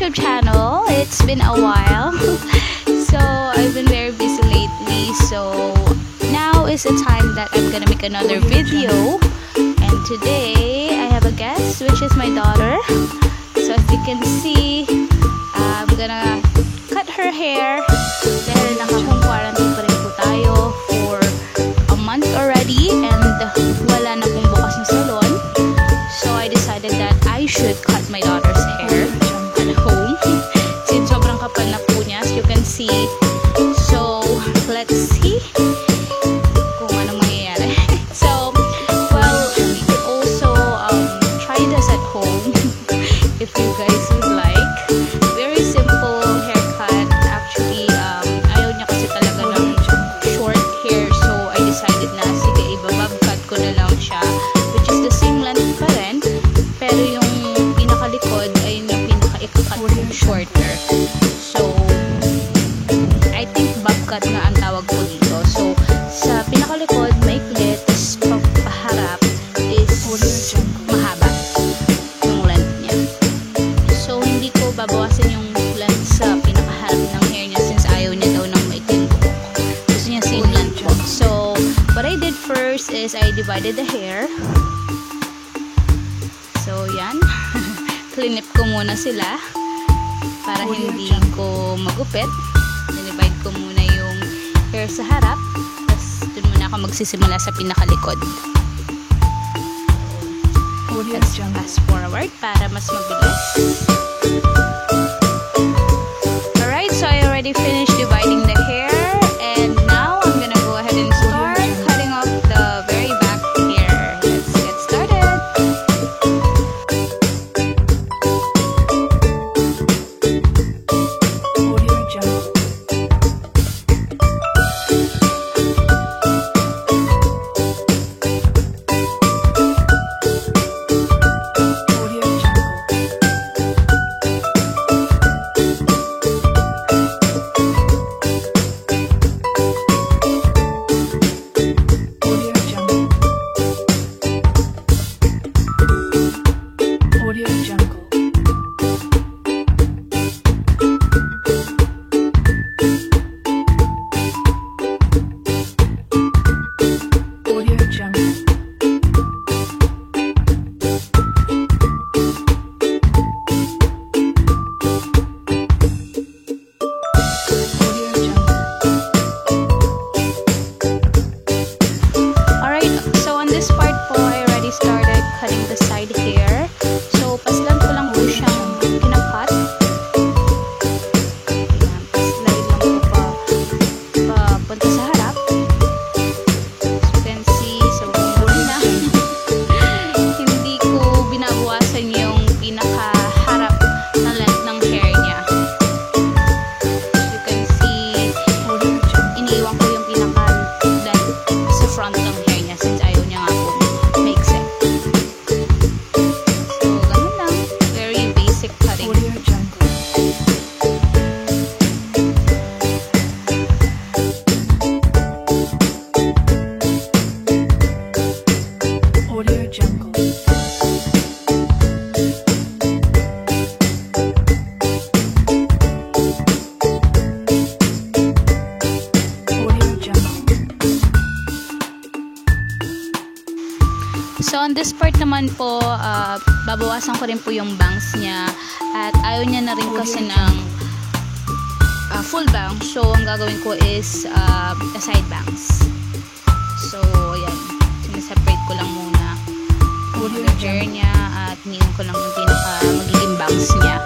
YouTube channel. It's been a while. So I've been very busy lately. So now is the time that I'm gonna make another video. And today I have a guest, which is my daughter. So as you can see, I'm gonna cut her hair. Dahil naka-home quarantine pa rin po tayo for a month already. And wala na pong bukas ng salon. So I decided that I should cut my daughter's hair at home. Since sobrang kapal na po niya, as you can see. So let's see kung ano mangyayari. So, well, you could also try this at home if you guys would like. Very simple haircut. Actually, ayaw niya kasi talaga ng short hair. So I decided na, sige, iba-bob cut ko na lang siya. Which is the same length pa rin. Pero yung pinakalikod ay yung pinaka-ikakat kong shorter. So, I think bob cut nga ang tawag ko dito. So, sa pinakalikod, maikli. Tapos paharap is mahaba yung length niya. So, hindi ko babawasan yung length sa pinakaharap ng hair niya since ayaw niya daw ng maikling buhok. Gusto niya same length po. So, what I did first is I divided the hair. So, yan. Cleanip ko muna sila para hindi ko magupit. Dinivide ko muna yung hair sa harap. Tapos, dun muna ako magsisimula sa pinakalikod. Let's fast forward para mas mabilis. Alright, so I already finished dividing the hair. And now, I'm gonna go ahead and start cutting off the very back hair. Let's get started. So, on this part naman po, babawasan ko rin po yung bangs niya. At ayaw niya na rin kasi ng full bangs. So, ang gagawin ko is side bangs. So, yan. Sineseparate ko lang muna yung hair niya at iniwan ko lang yung pinaka magiging bangs niya.